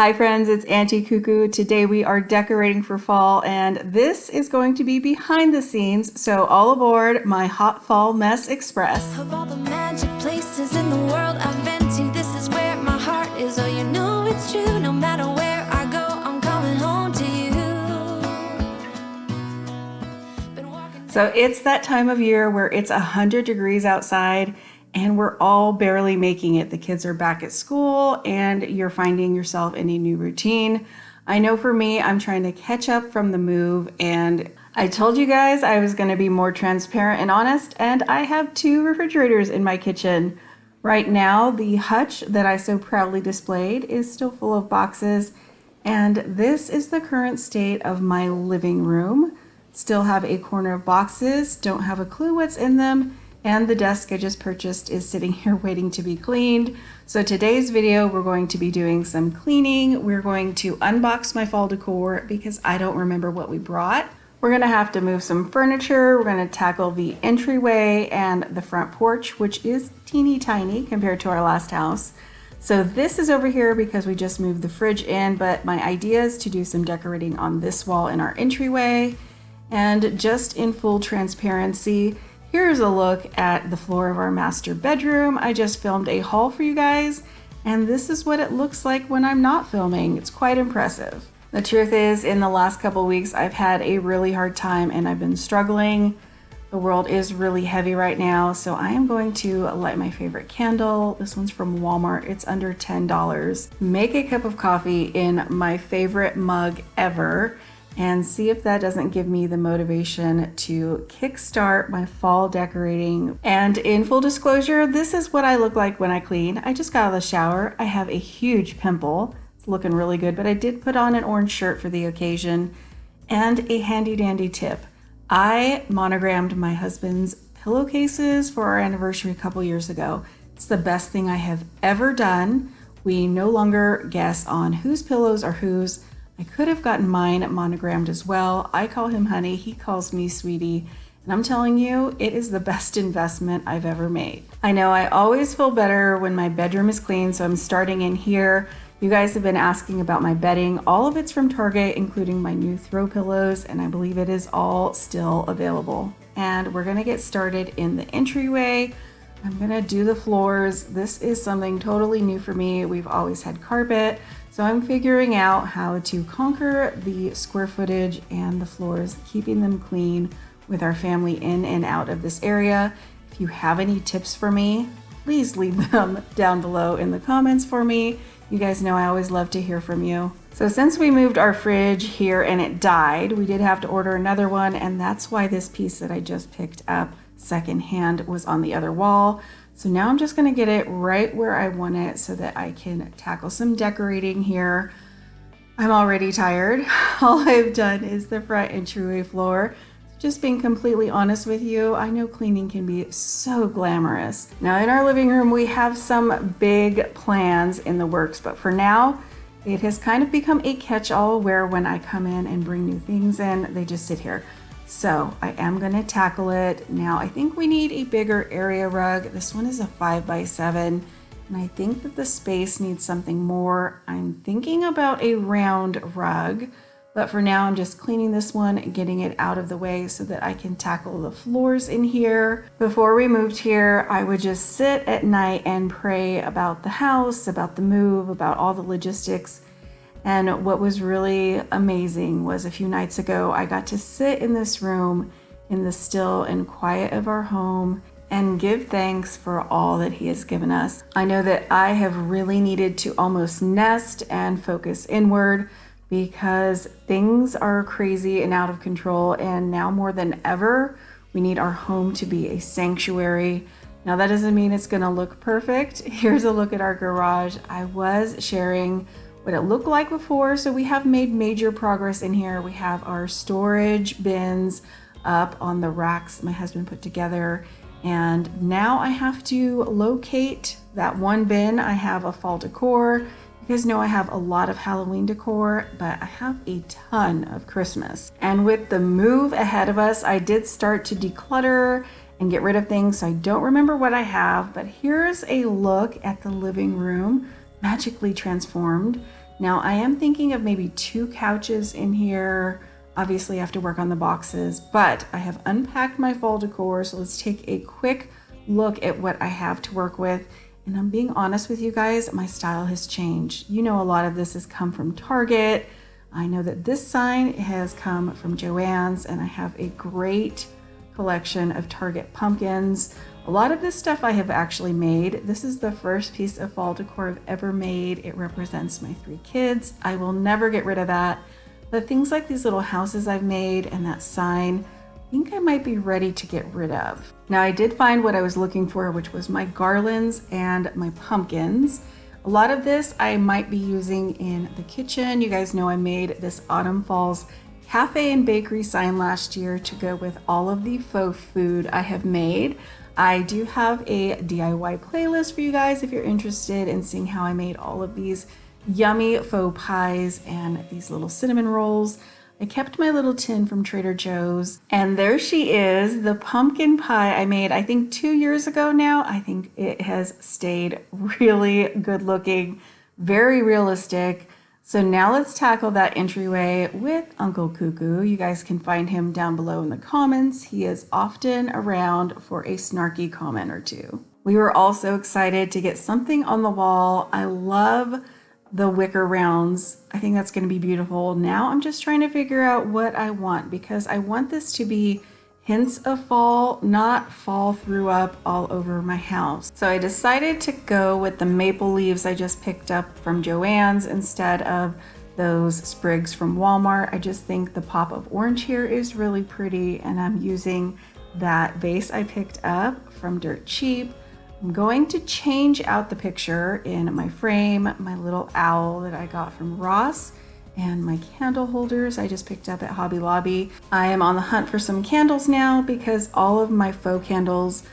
Hi friends, it's Auntie Cuckoo. Today we are decorating for fall and this is going to be behind the scenes, so all aboard my Hot Fall Mess Express. Of all the magic places in the world I've been to, this is where my heart is. Oh, you know it's true, no matter where I go, I'm coming home to you. So it's that time of year where it's 100 degrees outside and we're all barely making it. The kids are back at school and you're finding yourself in a new routine. I know for me, I'm trying to catch up from the move, and I told you guys I was going to be more transparent and honest, and I have 2 refrigerators in my kitchen. Right now, the hutch that I so proudly displayed is still full of boxes, and this is the current state of my living room. Still have a corner of boxes, don't have a clue what's in them, and the desk I just purchased is sitting here waiting to be cleaned. So today's video, we're going to be doing some cleaning. We're going to unbox my fall decor because I don't remember what we brought. We're gonna have to move some furniture. We're gonna tackle the entryway and the front porch, which is teeny tiny compared to our last house. So this is over here because we just moved the fridge in, but my idea is to do some decorating on this wall in our entryway. And just in full transparency, here's a look at the floor of our master bedroom. I just filmed a haul for you guys, and this is what it looks like when I'm not filming. It's quite impressive. The truth is, in the last couple weeks, I've had a really hard time and I've been struggling. The world is really heavy right now, so I am going to light my favorite candle. This one's from Walmart. It's under $10. Make a cup of coffee in my favorite mug ever, and see if that doesn't give me the motivation to kickstart my fall decorating. And in full disclosure, this is what I look like when I clean. I just got out of the shower. I have a huge pimple. It's looking really good, but I did put on an orange shirt for the occasion and a handy dandy tip. I monogrammed my husband's pillowcases for our anniversary a couple years ago. It's the best thing I have ever done. We no longer guess on whose pillows are whose. I could have gotten mine monogrammed as well. I call him honey, he calls me sweetie, and I'm telling you, it is the best investment I've ever made. I know I always feel better when my bedroom is clean, so I'm starting in here. You guys have been asking about my bedding. All of it's from Target, including my new throw pillows, and I believe it is all still available. And we're gonna get started in the entryway. I'm gonna do the floors. This is something totally new for me. We've always had carpet. So I'm figuring out how to conquer the square footage and the floors, keeping them clean with our family in and out of this area. If you have any tips for me, please leave them down below in the comments for me. You guys know I always love to hear from you. So since we moved our fridge here and it died, we did have to order another one, and that's why this piece that I just picked up secondhand was on the other wall. So now I'm just gonna get it right where I want it so that I can tackle some decorating here. I'm already tired. All I've done is the front entryway floor. Just being completely honest with you, I know cleaning can be so glamorous. Now in our living room, we have some big plans in the works, but for now, it has kind of become a catch-all where when I come in and bring new things in, they just sit here. So I am gonna tackle it. Now I think we need a bigger area rug. This one is a 5x7, and I think that the space needs something more. I'm thinking about a round rug, but for now I'm just cleaning this one and getting it out of the way so that I can tackle the floors in here. Before we moved here, I would just sit at night and pray about the house, about the move, about all the logistics. And what was really amazing was a few nights ago, I got to sit in this room in the still and quiet of our home and give thanks for all that He has given us. I know that I have really needed to almost nest and focus inward because things are crazy and out of control, and now more than ever, we need our home to be a sanctuary. Now that doesn't mean it's gonna look perfect. Here's a look at our garage. I was sharing what it looked like before, so we have made major progress in here. We have our storage bins up on the racks my husband put together, and now I have to locate that one bin. I have a fall decor. You guys know I have a lot of Halloween decor, but I have a ton of Christmas. And with the move ahead of us, I did start to declutter and get rid of things, so I don't remember what I have, but here's a look at the living room, magically transformed. Now I am thinking of maybe 2 couches in here. Obviously I have to work on the boxes, but I have unpacked my fall decor. So let's take a quick look at what I have to work with. And I'm being honest with you guys, my style has changed. You know, a lot of this has come from Target. I know that this sign has come from JOANN's, and I have a great collection of Target pumpkins. A lot of this stuff I have actually made. This is the first piece of fall decor I've ever made. It represents my 3 kids. I will never get rid of that. But things like these little houses I've made and that sign, I think I might be ready to get rid of. Now I did find what I was looking for, which was my garlands and my pumpkins. A lot of this I might be using in the kitchen. You guys know I made this Autumn Falls cafe and bakery sign last year to go with all of the faux food I have made. I do have a DIY playlist for you guys if you're interested in seeing how I made all of these yummy faux pies and these little cinnamon rolls. I kept my little tin from Trader Joe's, and there she is, the pumpkin pie I made, I think 2 years ago now. I think it has stayed really good looking, very realistic. So now let's tackle that entryway with Uncle Cuckoo. You guys can find him down below in the comments. He is often around for a snarky comment or two. We were also excited to get something on the wall. I love the wicker rounds. I think that's going to be beautiful. Now I'm just trying to figure out what I want, because I want this to be hints of fall, not fall through up all over my house. So I decided to go with the maple leaves I just picked up from JOANN's instead of those sprigs from Walmart. I just think the pop of orange here is really pretty, and I'm using that vase I picked up from Dirt Cheap. I'm going to change out the picture in my frame, my little owl that I got from Ross, and my candle holders I just picked up at Hobby Lobby. I am on the hunt for some candles now because all of my faux candles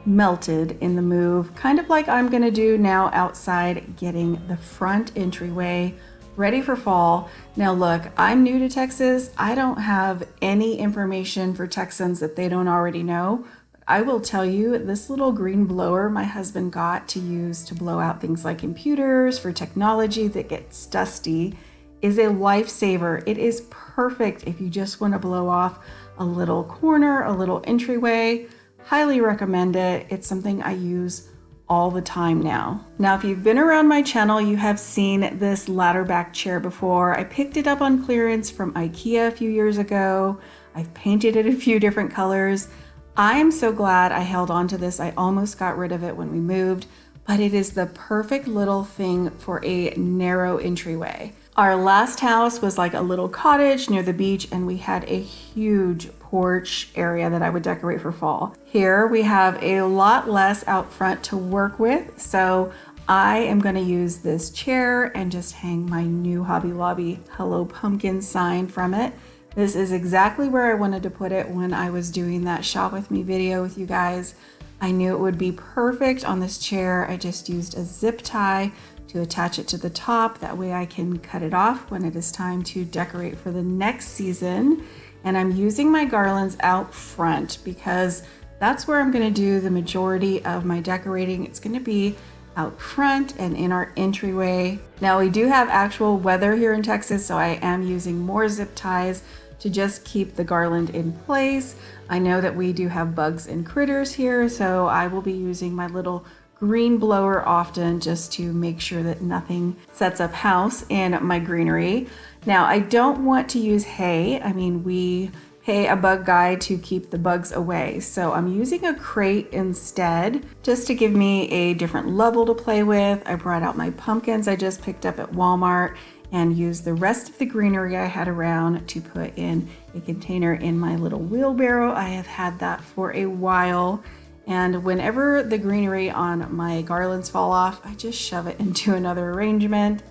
melted in the move, kind of like I'm gonna do now outside, getting the front entryway ready for fall. Now look, I'm new to Texas. I don't have any information for Texans that they don't already know. I will tell you, this little green blower my husband got to use to blow out things like computers for technology that gets dusty is a lifesaver. It is perfect if you just want to blow off a little corner, a little entryway. Highly recommend it. It's something I use all the time now. Now, if you've been around my channel, you have seen this ladder back chair before. I picked it up on clearance from IKEA a few years ago. I've painted it a few different colors. I am so glad I held on to this. I almost got rid of it when we moved, but it is the perfect little thing for a narrow entryway. Our last house was like a little cottage near the beach, and we had a huge porch area that I would decorate for fall. Here we have a lot less out front to work with, so I am going to use this chair and just hang my new Hobby Lobby Hello Pumpkin sign from it. This is exactly where I wanted to put it when I was doing that shop with me video with you guys. I knew it would be perfect on this chair. I just used a zip tie to attach it to the top. That way I can cut it off when it is time to decorate for the next season. And I'm using my garlands out front because that's where I'm going to do the majority of my decorating. It's going to be out front and in our entryway. Now we do have actual weather here in Texas, so I am using more zip ties to just keep the garland in place. I know that we do have bugs and critters here, so I will be using my little green blower often just to make sure that nothing sets up house in my greenery. Now I don't want to use hay. I mean, we pay a bug guy to keep the bugs away. So I'm using a crate instead, just to give me a different level to play with. I brought out my pumpkins I just picked up at Walmart and used the rest of the greenery I had around to put in a container in my little wheelbarrow. I have had that for a while. And whenever the greenery on my garlands fall off, I just shove it into another arrangement.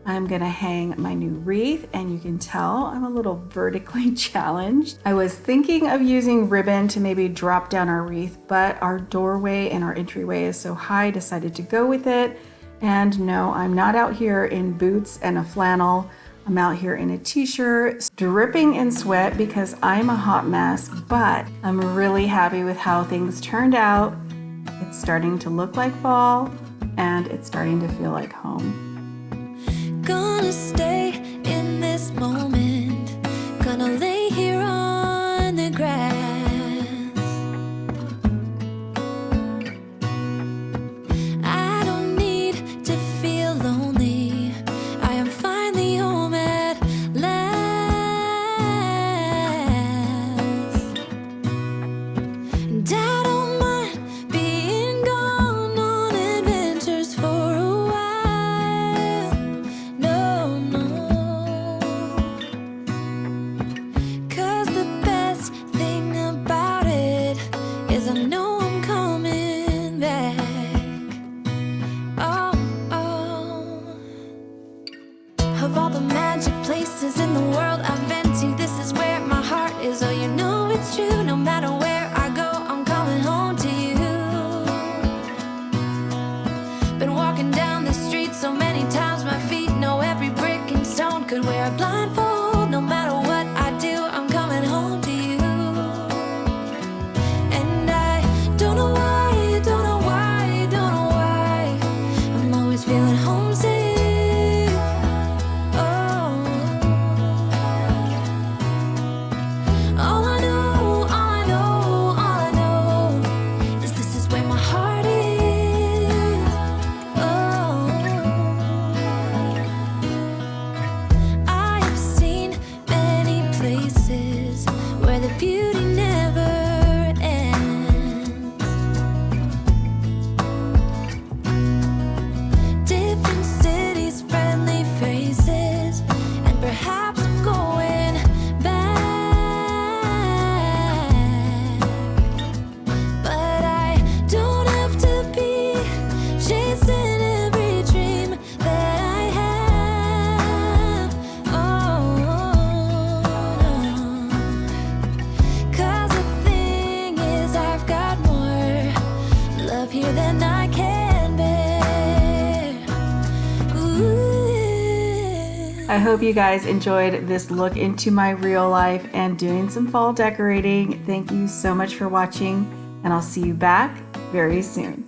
I'm gonna hang my new wreath, and you can tell I'm a little vertically challenged. I was thinking of using ribbon to maybe drop down our wreath, but our doorway and our entryway is so high, I decided to go with it. And no, I'm not out here in boots and a flannel. I'm out here in a t-shirt, dripping in sweat because I'm a hot mess, but I'm really happy with how things turned out. It's starting to look like fall, and it's starting to feel like home. gonna stay in this moment, gonna lay here on the grass. I don't need to feel lonely, I am finally home at last. And I don't mind being gone on adventures for a while. No, no. 'Cause the best thing about it is I know I'm coming back. Oh, oh. Of all the magic places in the world I've been to, this is where my heart is. Oh, you know it's true. No matter where I go, I'm coming home to you. Been walking down the street so many times, my feet know every brick and stone. Could wear a blindfold. No matter what I do, I'm coming home to you. And I don't know why, don't know why, don't know why, I'm always feeling homesick. Oh, all I know, all I know, all I know is this is where my heart is. Oh, I have seen many places where the beauty never ends. Different cities, friendly faces, and perhaps I'm going back. But I don't have to be chasing every dream that I have. Oh, no. 'Cause the thing is, I've got more love here than I can bear. Ooh. I hope you guys enjoyed this look into my real life and doing some fall decorating. Thank you so much for watching, and I'll see you back very soon.